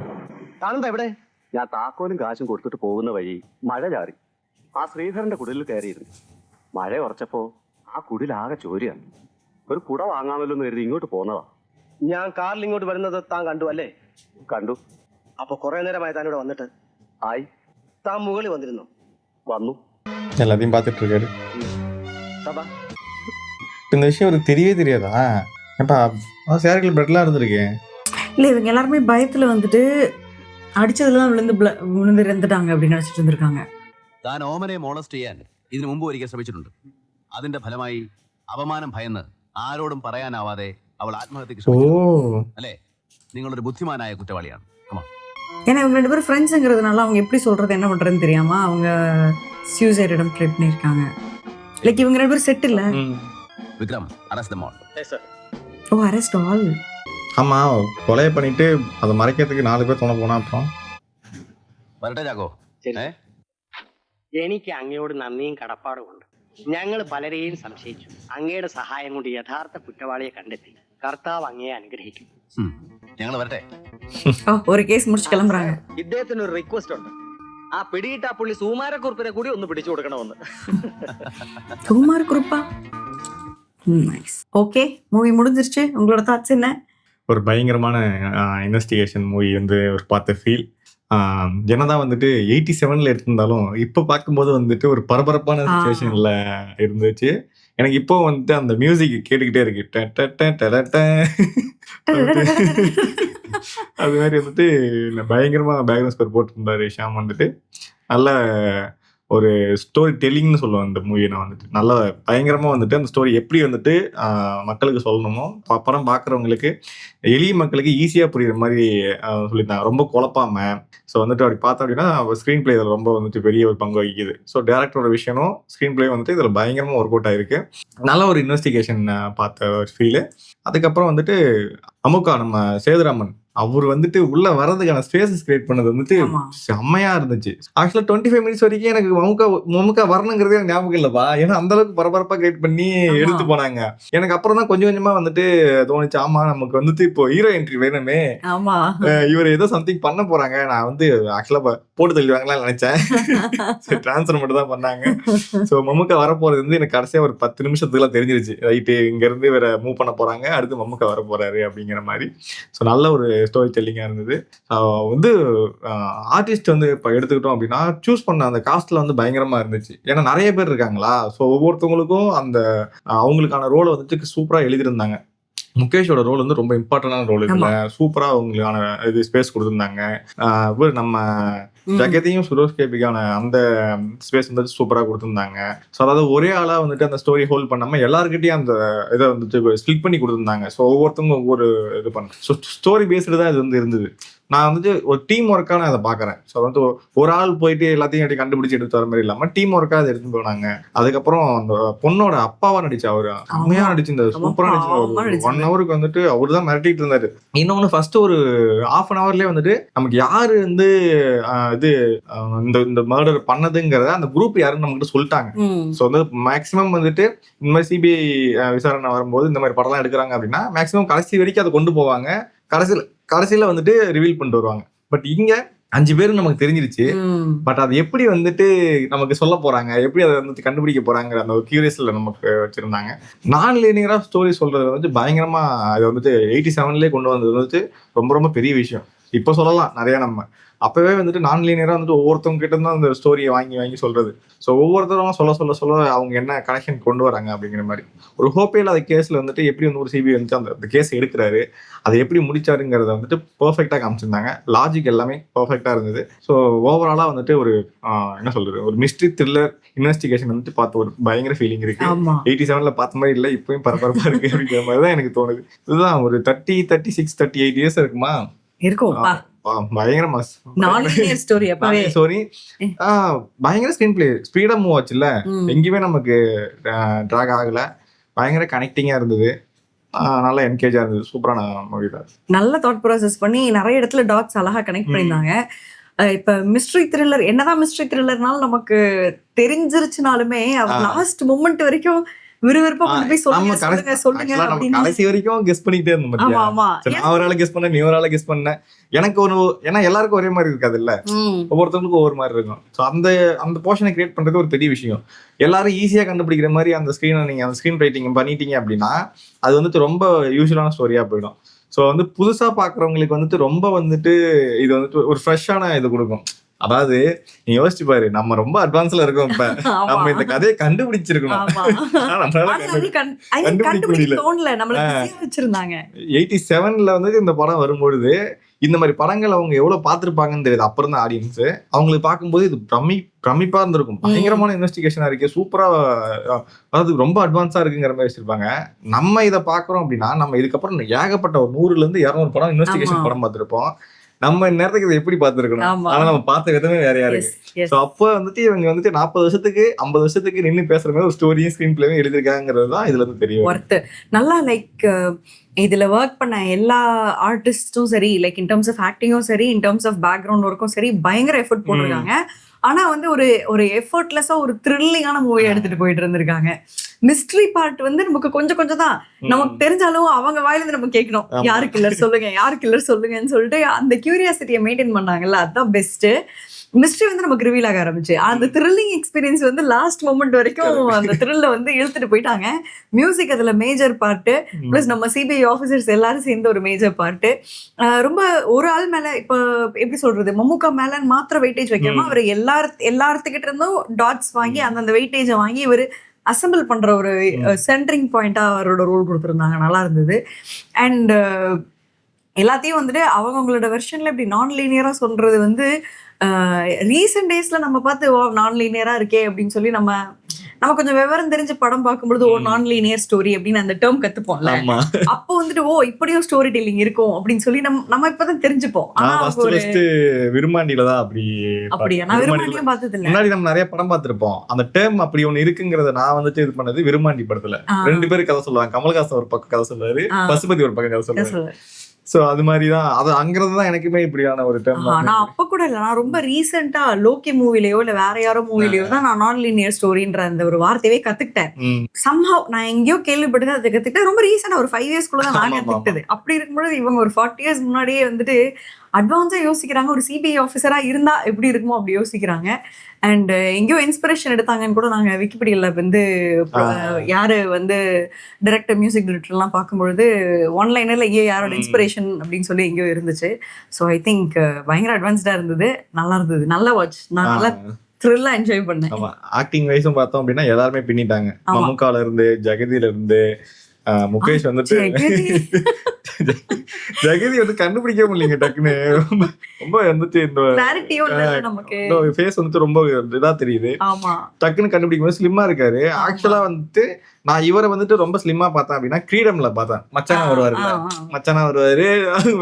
താനെന്താ ഇവിടെ? ഞാൻ താക്കോലും കാശും കൊടുത്തിട്ട് പോകുന്ന വഴി മഴ ചാറി. ആ ശ്രീധരന്റെ കുടിലിൽ കയറിയിരുന്നു. മഴ ഉറച്ചപ്പോ ആ കുടിലാകെ ചോരിയാണ്. ഒരു കുട വാങ്ങാമല്ലോ എന്ന് കരുതി ഇങ്ങോട്ട് പോന്നതാ. ഞാൻ കാറിൽ ഇങ്ങോട്ട് വരുന്നത് താൻ കണ്ടു അല്ലേ? കണ്ടു. അപ്പൊ കുറെ നേരമായി താൻ ഇവിടെ വന്നിട്ട്? ആയി. താൻ മുകളിൽ വന്നിരുന്നു? വന്നു. எல்லாத்தையும் பார்த்துட்டு இருக்காரு. இந்த விஷயம் அவருக்கு தெரியவே தெரியாதா? ஏப்பா சேரில் பிளட்லாம் இருந்திருக்கேன். இல்லை, இவங்க எல்லாருமே பயத்தில் வந்துட்டு അടിച്ചതിൽ വിழுந்து ഇറந்துட்டாங்க அப்படின்னு நினைச்சிட்டு இருந்திருக்காங்க. താൻ ഓമനെ മോളസ്റ്റ് ചെയ്യാൻ ഇതിനു മുമ്പ് ഒരിക്കൽ ശ്രമിച്ചിട്ടുണ്ട്. അതിന്റെ ഫലമായി അപമാനം ഭയന്ന് ആരോടും പറയാനാവാതെ അവൾ ആത്മഹത്യക്ക് ശ്രമിച്ചു. അല്ലേ? നിങ്ങളൊരു ബുദ്ധിമാനായ കുറ്റവാളിയാണ്. ஏன்னா இவங்க 2 பேரும் ஃப்ரெண்ட்ஸுங்கிறதுனால அவங்க எப்படி சொல்றது என்ன பண்றதுன்னு தெரியாம அவங்க சூசைட் அட்டம் ட்ரை பண்ணிருக்காங்க. லைக் இவங்க 2 பேரும் செட் இல்ல. Vikram, arrest them all. Yes sir. ஓ, அரெஸ்ட் ஆல். ஆமா, கொலை பண்ணிட்டு அதை மறைக்கிறதுக்கு 4 பேர் துணை போனா அப்புறம் വരട്ടെ ചാക്കോ. എനിക്ക് അങ്ങയോട് നന്ദിയും കടപ്പാടുമുണ്ട്. ഞങ്ങൾ പലരെയും സംശയിച്ചു. അങ്ങയുടെ സഹായം കൊണ്ട് യഥാർത്ഥ കുറ്റവാളിയെ കണ്ടെത്തി. കർത്താവ് അങ്ങയെ അനുഗ്രഹിക്കും. ഞങ്ങൾ വരട്ടെ. ഒരു കേസ് മുറിച്ച് കിളമ്പുறாங்க. ഇദ്ദേഹത്തിന് ഒരു റിക്വസ്റ്റ് ഉണ്ട്. ആ പിടിയിട്ട പുള്ളി സുകുമാരക്കുറുപ്പിനെ കൂടി ഒന്ന് പിടിച്ചു കൊടുക്കണമെന്ന്. സുകുമാരക്കുറുപ്പാ? நைஸ். ஓகே, மூவி முடிஞ்சிருச்சு. உங்களோட தாட்ஸ் என்ன? ஒரு பயங்கரமான இன்வெஸ்டிகேஷன் மூவி வந்து ஒரு பார்த்த ஃபீல். என்னதான் வந்துட்டு 87ல எடுத்திருந்தாலும் இப்போ பார்க்கும்போது வந்துட்டு ஒரு பரபரப்பான சுச்சுவேஷன்ல இருந்துச்சு. எனக்கு இப்போ வந்துட்டு அந்த மியூசிக் கேட்டுக்கிட்டே இருக்கு. அது மாதிரி வந்துட்டு பயங்கரமா பேக்ரவுண்ட் ஸ்கோர் போட்டிருந்தாரு ஷாம். வந்துட்டு நல்ல ஒரு ஸ்டோரி டெல்லிங்னு சொல்லுவேன் இந்த மூவியை. நான் வந்துட்டு நல்லா பயங்கரமாக வந்துட்டு அந்த ஸ்டோரி எப்படி வந்துட்டு மக்களுக்கு சொல்லணுமோ, படம் பார்க்குறவங்களுக்கு எளிய மக்களுக்கு ஈஸியாக புரியுற மாதிரி சொல்லியிருந்தாங்க. ரொம்ப குழப்பாம. ஸோ வந்துட்டு அப்படி பார்த்தோம் அப்படின்னா ஸ்க்ரீன் பிளே இதில் ரொம்ப வந்துட்டு பெரிய ஒரு பங்கு வகிக்குது. ஸோ டேரக்டரோட விஷயமும் ஸ்க்ரீன் பிளே வந்துட்டு இதில் பயங்கரமாக ஒர்க் அவுட் ஆகிருக்கு. நல்ல ஒரு இன்வெஸ்டிகேஷன் பார்த்த ஒரு ஃபீலு. அதுக்கப்புறம் வந்துட்டு அமுகா நம்ம சேதுராமன் அவர் வந்துட்டு உள்ள வர்றதுக்கான ஸ்பேசஸ் கிரியேட் பண்ணது வந்துட்டு செம்மையா இருந்துச்சு. ஆக்சுவலா 25 மினிட்ஸ் வரைக்கும் எனக்கு மமுக்கா வரணுங்கிறதே எனக்கு ஞாபகம் இல்லப்பா. ஏன்னா அந்த அளவுக்கு பரபரப்பா கிரியேட் பண்ணி எடுத்து போனாங்க. எனக்கு அப்புறம் தான் கொஞ்சம் கொஞ்சமா வந்துட்டு தோணுச்சு, ஆமா நமக்கு வந்துட்டு இப்போ ஹீரோ என்ட்ரி வேணுமே, இவர் ஏதோ சம்திங் பண்ண போறாங்க. நான் வந்து ஆக்சுவலா போட்டு தள்ளிடுவாங்களான்னு நினைச்சேன். டிரான்ஸ்ஃபர் மட்டும் தான் பண்ணாங்க. ஸோ மமுக்கா வரப்போறது வந்து எனக்கு கடைசியா ஒரு 10 நிமிஷத்துக்குலாம் தெரிஞ்சிருச்சு. ரைட்டு, இங்க இருந்து வேற மூவ் பண்ண போறாங்க, அடுத்து மமுக்கா வர போறாரு அப்படிங்கிற மாதிரி. ஸோ நல்ல ஒரு ஸ்டோரி டெல்லிங்காக இருந்தது. வந்து ஆர்டிஸ்ட் வந்து இப்போ எடுத்துக்கிட்டோம் அப்படின்னா சூஸ் பண்ண அந்த காஸ்ட்ல வந்து பயங்கரமாக இருந்துச்சு. ஏன்னா நிறைய பேர் இருக்காங்களா. ஸோ ஒவ்வொருத்தவங்களுக்கும் அந்த அவங்களுக்கான ரோலை வந்துட்டு சூப்பராக எழுதியிருந்தாங்க. முகேஷோட ரோல் வந்து ரொம்ப இம்பார்ட்டன்டான ரோல் இதுல. சூப்பரா அவங்களுக்கான இது ஸ்பேஸ் கொடுத்துருந்தாங்க. நம்ம ஜெகத்தையும் சுரோஸ் கேபிக்கான அந்த ஸ்பேஸ் வந்துட்டு சூப்பரா கொடுத்துருந்தாங்க. ஸோ அதாவது ஒரே ஆளா வந்துட்டு அந்த ஸ்டோரி ஹோல்ட் பண்ணாம எல்லாருக்கிட்டையும் அந்த இதை வந்துட்டு ஸ்பிளிட் பண்ணி கொடுத்துருந்தாங்க. ஸோ ஒவ்வொருத்தவங்க ஒவ்வொரு இது பண்ண ஸ்டோரி பேஸ்டு தான் இது வந்து இருந்தது. நான் வந்துட்டு ஒரு டீம் ஒர்க்காக நான் அதை பார்க்குறேன். ஸோ வந்து ஒரு ஆள் போயிட்டு எல்லாத்தையும் அப்படி கண்டுபிடிச்சி எடுத்து வர மாதிரி இல்லாமல் டீம் ஒர்க்காக அதை எடுத்துட்டு போனாங்க. அதுக்கப்புறம் அந்த பொண்ணோட அப்பாவா நடிச்சு அவரு அம்மையா நடிச்சிருந்தாரு, சூப்பரா நடிச்சிருந்தாரு. 1 ஹவருக்கு வந்துட்டு அவரு தான் மிரட்டிட்டு இருந்தாரு. இன்னொன்னு ஃபர்ஸ்ட் ஒரு ½ an hourலயே வந்துட்டு நமக்கு யாரு வந்து இது இந்த மர்டர் பண்ணதுங்கிறத அந்த குரூப் யாருன்னு நம்மகிட்ட சொல்லிட்டாங்க. ஸோ வந்து மேக்சிமம் வந்துட்டு இந்த மாதிரி சிபிஐ விசாரணை வரும்போது இந்த மாதிரி படம்லாம் எடுக்கிறாங்க அப்படின்னா மேக்சிமம் கடைசி வரைக்கும் அதை கொண்டு போவாங்க, கடைசியில வந்துட்டு ரிவீல் பண்ணிட்டு வருவாங்க. பட் இங்க 5 பேரும் நமக்கு தெரிஞ்சிருச்சு. பட் அது எப்படி வந்துட்டு நமக்கு சொல்ல போறாங்க, எப்படி அதை வந்து கண்டுபிடிக்க போறாங்கிற அந்த ஒரு கியூரியஸ்ல நமக்கு வச்சிருந்தாங்க. நான் லீனியரா ஸ்டோரி சொல்றது வந்து பயங்கரமா அது வந்துட்டு 87லயே கொண்டு வந்தது வந்துட்டு ரொம்ப ரொம்ப பெரிய விஷயம். இப்போ சொல்லலாம் நிறைய நம்ம அப்பவே வந்துட்டு நான் லீனியரா வந்துட்டு ஒவ்வொருத்தவங்க கிட்ட தான் அந்த ஸ்டோரியை வாங்கி சொல்றது. ஸோ ஒவ்வொருத்தரும் சொல்ல அவங்க என்ன கனெக்ஷன் கொண்டு வராங்க அப்படிங்கிற மாதிரி ஒரு ஹோப்பே இல்லாத கேஸ்ல வந்துட்டு எப்படி வந்து ஒரு சிபிஐ வந்துட்டு அந்த கேஸ் எடுக்கிறாரு, அதை எப்படி முடிச்சாருங்கிறத வந்துட்டு பெர்ஃபெக்டா காமிச்சிருந்தாங்க. லாஜிக் எல்லாமே பெர்ஃபெக்டா இருந்தது. ஸோ ஓவராலா வந்துட்டு ஒரு என்ன சொல்றது, ஒரு மிஸ்ட்ரி த்ரில்லர் இன்வெஸ்டிகேஷன் வந்துட்டு பார்த்த ஒரு பயங்கர ஃபீலிங் இருக்கு. 87ல பார்த்த மாதிரி இல்லை, இப்பயும் பரபரப்பா இருக்கு அப்படிங்கிற மாதிரி தான் எனக்கு தோணுது. இதுதான் ஒரு 36 38 இயர்ஸ் இருக்குமா இருக்கும். பயங்கரமா ஸ்டோரி பயங்கர ஸ்கிரீன் பிளே ஸ்பீடா மூவ் ஆச்சுல்ல, எங்கேயுமே நமக்கு டிராக் ஆகல, பயங்கர கனெக்டிங்கா இருந்தது, நல்லா என்கேஜா இருந்தது. சூப்பரான மூவி தான். நல்ல தாட் ப்ராசஸ் பண்ணி நிறைய இடத்துல டாட்ஸ் அழகா கனெக்ட் பண்ணியிருந்தாங்க. இப்ப மிஸ்ட்ரி த்ரில்லர் என்னதான் மிஸ்ட்ரி த்ரில்லர்னாலும் நமக்கு தெரிஞ்சிருச்சுனாலுமே லாஸ்ட் மொமெண்ட் வரைக்கும் விறுவிறுப்பா கொண்டு போய் சொல்லுங்க கடைசி வரைக்கும் கெஸ் பண்ணிட்டே இருந்தோம். நான் ஒரு ஆளை கெஸ் பண்ணேன், நீ ஒரு ஆளை கெஸ் பண்ண, எனக்கு ஒரு ஏன்னா எல்லாருக்கும் ஒரே மாதிரி இருக்காது இல்ல, ஒவ்வொருத்தவங்களுக்கும் ஒவ்வொரு மாதிரி இருக்கும். ஸோ அந்த போர்ஷனை கிரியேட் பண்றது ஒரு பெரிய விஷயம். எல்லாரும் ஈஸியா கண்டுபிடிக்கிற மாதிரி அந்த ஸ்கிரீனை நீங்க அந்த ஸ்கிரீன் ரைட்டிங் பண்ணிட்டீங்க அப்படின்னா அது வந்துட்டு ரொம்ப யூஸ்வலான ஸ்டோரியா போயிடும். ஸோ வந்து புதுசா பாக்குறவங்களுக்கு வந்துட்டு ரொம்ப வந்துட்டு இது வந்துட்டு ஒரு ஃப்ரெஷ்ஷான இது கொடுக்கும். அதாவது நீ யோசிச்சு பாரு, நம்ம ரொம்ப அட்வான்ஸ்ல இருக்கோம், இப்ப நம்ம இந்த கதையை கண்டுபிடிச்சிருக்கணும். 87ல வந்து இந்த படம் வரும்பொழுது இந்த மாதிரி படங்கள் அவங்க எவ்வளவு பார்த்திருப்பாங்கன்னு தெரியுது. அப்புறம் தான் ஆடியன்ஸ் அவங்களுக்கு பார்க்கும்போது இது பிரமிப்பா இருந்திருக்கும். பயங்கரமான இன்வெஸ்டிகேஷனா இருக்கு, சூப்பரா, அதாவது ரொம்ப அட்வான்ஸா இருக்குங்கிற மாதிரி வச்சிருப்பாங்க. நம்ம இதை பாக்குறோம் அப்படின்னா நம்ம இதுக்கப்புறம் ஏகப்பட்ட ஒரு 100-200 படம் இன்வெஸ்டிகேஷன் படம் பார்த்திருப்போம். நம்ம நேரத்துக்கு இதை எப்படி பார்த்திருக்கணும், ஆனா நம்ம பார்த்த விதமே வேறையா இருக்கு. சோ அப்போ வந்துட்டு இவங்க வந்துட்டு 40 வருஷத்துக்கு 50 வருஷத்துக்கு நின்று பேசுற மாதிரி ஒரு ஸ்டோரியும் ஸ்கிரீன் பிளேயும் எழுதிருக்காங்கிறது தான் இதுல இருந்து தெரியும். நல்லா இதுல ஒர்க் பண்ண எல்லா ஆர்டிஸ்டும் சரி, லைக் இன் டர்ம்ஸ் ஆஃப் ஆக்டிங்கும் சரி, இன் டர்ம்ஸ் ஆஃப் பேக்ரவுண்ட் ஒர்க்கும் சரி, பயங்கர எஃபர்ட் போட்டிருக்காங்க. ஆனா வந்து ஒரு எஃபர்ட்லெஸ்ஸா ஒரு த்ரில்லிங்கான மூவி எடுத்துட்டு போயிட்டு இருந்திருக்காங்க. மிஸ்ட்ரி பார்ட் வந்து நமக்கு கொஞ்சம் தான் நமக்கு தெரிஞ்சாலும் அவங்க வாயிலிருந்து நம்ம கேட்கணும், யாரு கில்லர் சொல்லுங்கன்னு சொல்லிட்டு அந்த கியூரியாசிட்டியை மெயின்டைன் பண்ணாங்கல்ல, அதுதான் பெஸ்ட். மிஸ்ட்ரி வந்து நமக்கு ரிவீல் ஆக ஆரம்பிச்சு. அந்த த்ரில்லிங் எக்ஸ்பீரியன்ஸ் வந்து லாஸ்ட் மொமெண்ட் வரைக்கும் அந்த த்ரில்ல வந்து இழுத்துட்டு போயிட்டாங்க. மியூசிக் அதுல மேஜர் பார்ட்டு, பிளஸ் நம்ம சிபிஐ ஆஃபீஸர்ஸ் எல்லாரும் சேர்ந்து ஒரு மேஜர் பார்ட்டு. ரொம்ப ஒரு ஆள் மேல இப்ப எப்படி சொல்றது, மம்முக்கா மேல மாத்திர வெயிட்டேஜ் வைக்காம அவர் எல்லாத்துக்கிட்ட இருந்தும் டாட்ஸ் வாங்கி அந்த வெயிட்டேஜை வாங்கி இவர் அசம்பிள் பண்ற ஒரு சென்டரிங் பாயிண்டா அவரோட ரோல் கொடுத்துருந்தாங்க. நல்லா இருந்தது. அண்ட் எல்லாத்தையும் வந்துட்டு அவங்களோட வெர்ஷன்ல இப்படி நான் லீனியரா சொல்றது வந்து ரீசெண்ட் டேஸ்ல நம்ம பார்த்து நான் லீனியரா இருக்கே அப்படின்னு சொல்லி நம்ம கொஞ்சம் விவரம் தெரிஞ்ச படம் பார்க்கும்போது நான் லீனியர் ஸ்டோரி அப்படின்னு அந்த டேர்ம் கத்துப்போம்ல, அப்போ வந்துட்டு இப்படியும் ஸ்டோரி டெல்லிங் இருக்கும் அப்படின்னு சொல்லி நம்ம இப்பதான் தெரிஞ்சுப்போம். விரும்மாண்டியில தான் அப்படியா? நான் விரும்மாண்டியும் பார்த்தது இல்ல. முன்னாடி நம்ம நிறைய படம் பார்த்திருப்போம், அந்த டேர்ம் அப்படி ஒண்ணு இருக்குங்கிறத நான் வந்துட்டு இது பண்ணது விரும்மாண்டி படத்துல 2 பேரும் கதை சொல்லுவாங்க. கமல்ஹாசன் ஒரு பக்கம் கதை சொல்லுவாரு, பசுபதி ஒரு பக்கம் கதை சொல்லுவாரு. சோ அது மாதிரிதான், அது அங்கறதுதான் எனக்குமே இப்படியான ஒரு டேர்ம். நான் அப்ப கூட இல்ல, நான் ரொம்ப ரீசெண்டா லோக்கி மூவிலயோ இல்ல வேற யாரோ மூவிலயோ தான் நான் நான் லீனியர் ஸ்டோரின்ற அந்த ஒரு வார்த்தையே கத்துக்கிட்டேன். சம்ஹவ் நான் எங்கேயோ கேள்விப்பட்டு அதை கத்துக்கிட்டேன். ரொம்ப ரீசெண்டா ஒரு 5 இயர்ஸ்க்குள்ள தான் நான் கத்துக்கிட்டது. அப்படி இருக்கும்போது இவங்க ஒரு 40 இயர்ஸ் முன்னாடியே வந்துட்டு அட்வான்ஸா யோசிக்கிறாங்க. ஒரு சிபிஐ ஆஃபீஸரா இருந்தா எப்படி இருக்குமோ அப்படி யோசிக்கிறாங்க. அண்ட் எங்கேயோ இன்ஸ்பிரேஷன் எடுத்தாங்கன்னு கூட நாங்க விக்கிபீடியால வந்து யாரு வந்து டைரக்டர், மியூசிக் டைரக்டர்லாம் பார்க்கும்பொழுது ஒன்லைனர்ல யாரோட இன்ஸ்பிரேஷன் அப்படின்னு சொல்லி எங்கேயோ இருந்துச்சு. ஸோ ஐ திங்க் பயங்கர அட்வான்ஸ்டா இருந்தது, நல்லா இருந்தது, நல்ல வாட்ச். நான் நல்லா த்ரில்லா என்ஜாய் பண்ணேன். ஆக்டிங் வைஸும் பார்த்தோம் அப்படின்னா எல்லாருமே பின்னிட்டாங்க. மம்முக்கால இருந்து, ஜெகதியில இருந்து, முகேஷ் வந்துட்டு ஜெகதி வந்து கண்டுபிடிக்க முடியலைங்க டக்குன்னு. ரொம்ப வந்துட்டு இந்த ஃபேஸ் வந்துட்டு ரொம்ப இதா தெரியுது. டக்குன்னு கண்டுபிடிக்கும் போது ஸ்லிம்மா இருக்காரு. ஆக்சுவலா வந்துட்டு நான் இவரை வந்துட்டு ரொம்ப ஸ்லிம்மா பார்த்தேன் அப்படின்னா கிரீடம்ல பார்த்தேன். மச்சானா வருவாரு,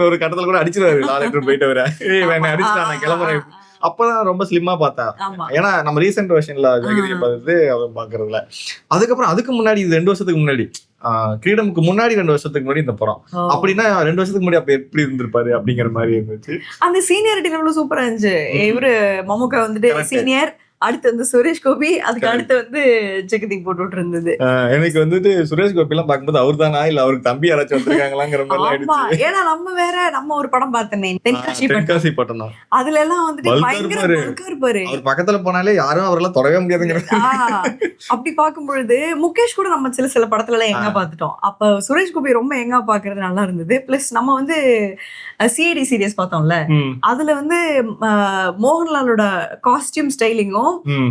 ஒரு கட்டத்துல கூட அடிச்சிருவாரு லாலெட்டர் போயிட்டு வர வேணா அடிச்சுட்டா நான் கிளம்புறேன். அப்பதான் ரொம்ப ஸ்லிம்மா பார்த்தா. ஏன்னா நம்ம ரீசெண்ட் வெர்ஷன்ல ஜெகதியை பார்த்துட்டு அவன் பாக்குறதுல. அதுக்கப்புறம் அதுக்கு முன்னாடி இது 2 வருஷத்துக்கு முன்னாடி கிரீடமுக்கு முன்னாடி 2 வருஷத்துக்கு முன்னாடி இந்த படம். அப்படின்னா 2 வருஷத்துக்கு முன்னாடி அப்ப எப்படி இருந்திருப்பாரு அப்படிங்கிற மாதிரி இருந்துச்சு. அந்த சீனியாரிட்டி லெவலும் சூப்பரா இருந்துச்சு. இவரு மம்முக்கா வந்துட்டு சீனியர், அடுத்து வந்து சுரேஷ் கோபி, அதுக்கு அடுத்து வந்து ஜெகதி போட்டு இருந்தது. எனக்கு வந்துட்டு சுரேஷ் கோபி எல்லாம் பார்க்கும்போது அவர் தானா இல்ல அவருக்கு தம்பி யாராச்சும் வந்திருக்காங்களாங்கிற மாதிரி ஆயிடுச்சு. ஏன்னா நம்ம ஒரு படம் பார்த்தோமே தென்காசி பட்டம், அதுல எல்லாம் வந்துட்டு பயங்கர இருப்பாரு. அவர் பக்கத்துல போனாலே யாரும் அவரெல்லாம் தொடவே முடியாதுங்கிற. அப்படி பார்க்கும் பொழுது முகேஷ் கூட நம்ம சில படத்துல எல்லாம் எங்க பாத்துட்டோம். அப்ப சுரேஷ் கோபி ரொம்ப எங்க பாக்குறது நல்லா இருந்தது. பிளஸ் நம்ம வந்து சிஐடி சீரியஸ் பார்த்தோம்ல, அதுல வந்து மோகன்லாலோட காஸ்டியூம் ஸ்டைலிங்கும்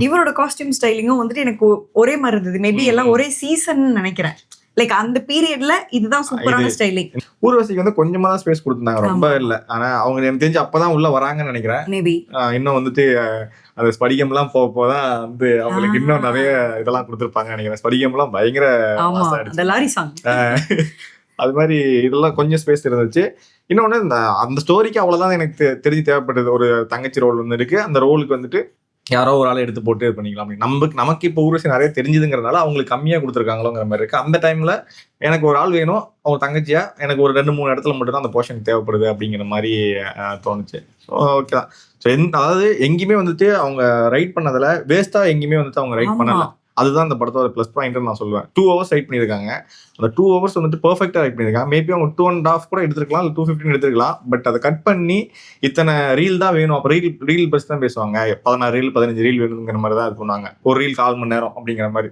இவரோட காஸ்டியூம் ஸ்டைலிங்கும் வந்துட்டு எனக்கு ஒரே மாதிரி இருந்தது. மேபி எல்லாம் ஒரே சீசன் நினைக்கிறேன். லைக் அந்த பீரியட்ல இதுதான் சூப்பரான ஸ்டைலிங். ஊர்வசிக்கு வந்து கொஞ்சமா தான் ஸ்பேஸ் கொடுத்திருந்தாங்க, ரொம்ப இல்ல. ஆனா அவங்க எனக்கு தெரிஞ்சு அப்பதான் உள்ள வராங்கன்னு நினைக்கிறேன். மேபி இன்னும் வந்துட்டு அந்த ஸ்படிகம் எல்லாம் போதான் வந்து அவங்களுக்கு இன்னும் நிறைய இதெல்லாம் கொடுத்துருப்பாங்க நினைக்கிறேன். ஸ்படிகம் எல்லாம் பயங்கர லாரி சாங் அது மாதிரி இதெல்லாம் கொஞ்சம் ஸ்பேஸ் இருந்துச்சு. இன்னொன்னு அந்த ஸ்டோரிக்கு அவ்வளவுதான் எனக்கு தெரிஞ்சு தேவைப்பட்டது. ஒரு தங்கச்சி ரோல் வந்து இருக்கு, அந்த ரோலுக்கு வந்துட்டு யாரோ ஒரு ஆளை எடுத்து போட்டு இது பண்ணிக்கலாம். நமக்கு இப்போ ஊர்வசி நிறைய தெரிஞ்சதுங்கிறதுனால அவங்களுக்கு கம்மியா கொடுத்துருக்காங்களோங்கிற மாதிரி இருக்கு. அந்த டைம்ல எனக்கு ஒரு ஆள் வேணும், அவங்க தங்கச்சியா எனக்கு ஒரு 2-3 இடத்துல மட்டும் தான் அந்த போர்ஷன் தேவைப்படுது அப்படிங்கிற மாதிரி தோணுச்சு. ஓகே தான். ஸோ அதாவது எங்கேயுமே வந்துட்டு அவங்க ரைட் பண்ணதுல வேஸ்டா எங்கேயுமே வந்துட்டு அவங்க ரைட் பண்ணல. அதுதான் இந்த படத்தோட ப்ளஸ் பாயிண்ட் நான் சொல்லுவேன். 2 hours ரைட் பண்ணியிருக்காங்க. அந்த 2 hours வந்துட்டு பெர்ஃபெக்டா ரைட் பண்ணியிருக்காங்க. மேபி அவங்க 2.5 கூட எடுத்துருக்கலாம், இல்லை 2:15 எடுத்துருக்கலாம். பட் அதை கட் பண்ணி இத்தனை ரீல் தான் வேணும், அப்போ ரீல் பஸ் தான் பேசுவாங்க. 16 ரீல் 15 ரீல் வேணுங்கிற மாதிரி தான் இது பண்ணுவாங்க. ஒரு ரீல் 4 மணி நேரம் அப்படிங்கிற மாதிரி.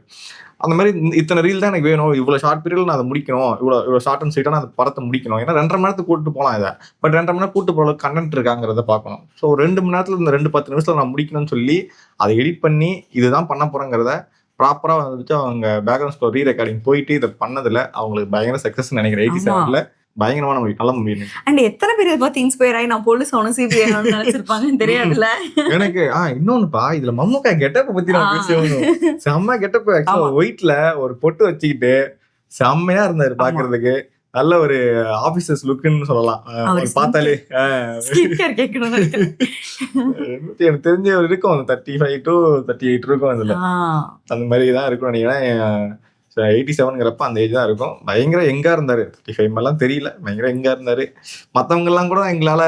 அந்த மாதிரி இத்தனை ரீல் தான் எனக்கு வேணும், இவ்வளோ ஷார்ட் பீரியட்ல நான் அதை முடிக்கணும், இவ்வளோ ஷார்ட் அண்ட் ஸ்வீட்டாக நான் அந்த படத்தை முடிக்கணும். ஏன்னா 2.5 மணி நேரத்துக்கு கூட்டு போகலாம் இதை. பட் 2.5 மணி நேரம் கூட்டு போகிற கண்டென்ட் இருக்காங்கிறத பார்க்கணும். ஸோ 2 மணி நேரத்தில் இந்த 2-10 நிமிஷத்தில் நான் முடிக்கணும்னு சொல்லி அதை எடிட் பண்ணி இதுதான் பண்ண போகிறேங்கிறத ப்ராப்பரா வந்துட்டு அவங்க பேக்ரவுண்ட் ஸ்கோர் ரீரெக்கார்டிங் போயிட்டு இதை பண்ணதுல அவங்களுக்கு பயங்கர சக்சஸ் நினைக்கிறேன். 87ல பயங்கரமான மூவி, நல்ல மூவி. அண்ட் எத்தனை பேர் பார்த்து இன்ஸ்பயர் ஆகி நான் போலீஸ் ஆகணும், சிபிஐ ஆகணும்னு நினைச்சிருப்பாங்கன்னு தெரியாதுல்ல எனக்கு. இன்னொன்னுப்பா, இதுல மம்முக்கா கெட்டப்ப பத்தி நான் பேசணும். செம்ம கெட்டப். ஆக்சுவலா ஒயிட்ல ஒரு பொட்டு வச்சுக்கிட்டு செம்மையா இருந்தாரு பாக்குறதுக்கு. நல்ல ஒரு ஆபீசர்ஸ் லுக்குன்னு சொல்லலாம். பார்த்தாலே எனக்கு தெரிஞ்ச ஒரு இருக்கும், 35 to 38 இருக்கும். அதுல அந்த மாதிரி தான் இருக்கும் நினைக்கிறேன். 87ங்கிறப்ப அந்த ஏஜ் தான் இருக்கும். பயங்கர எங்கா இருந்தாரு. 35 எல்லாம் தெரியல, பயங்கர எங்கா இருந்தாரு. மற்றவங்க எல்லாம் கூட எங்களால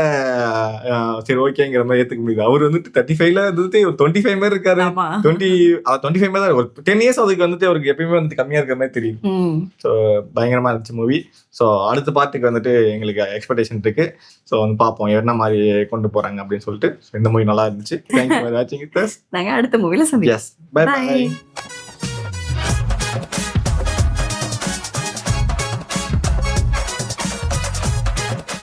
சரி ஓகேங்கிற மாதிரி ஏத்துக்க முடியுது. அவர் வந்துட்டு 35ல வந்துட்டு 25 மாதிரி இருக்காரு. 25 மாதிரி தான். ஒரு 10 years அதுக்கு வந்துட்டு அவருக்கு எப்பயுமே வந்துட்டு கம்மியா இருக்கிற மாதிரி தெரியும். ஸோ பயங்கரமா இருந்துச்சு மூவி. ஸோ அடுத்த பார்ட்டுக்கு வந்துட்டு எங்களுக்கு எக்ஸ்பெக்டேஷன் இருக்கு. ஸோ வந்து பார்ப்போம் என்ன மாதிரி கொண்டு போறாங்க அப்படின்னு சொல்லிட்டு. இந்த மூவி நல்லா இருந்துச்சு. தேங்க்யூ ஃபார் வாட்சிங். நாங்க அடுத்த மூவில சந்திப்போம். Bye by.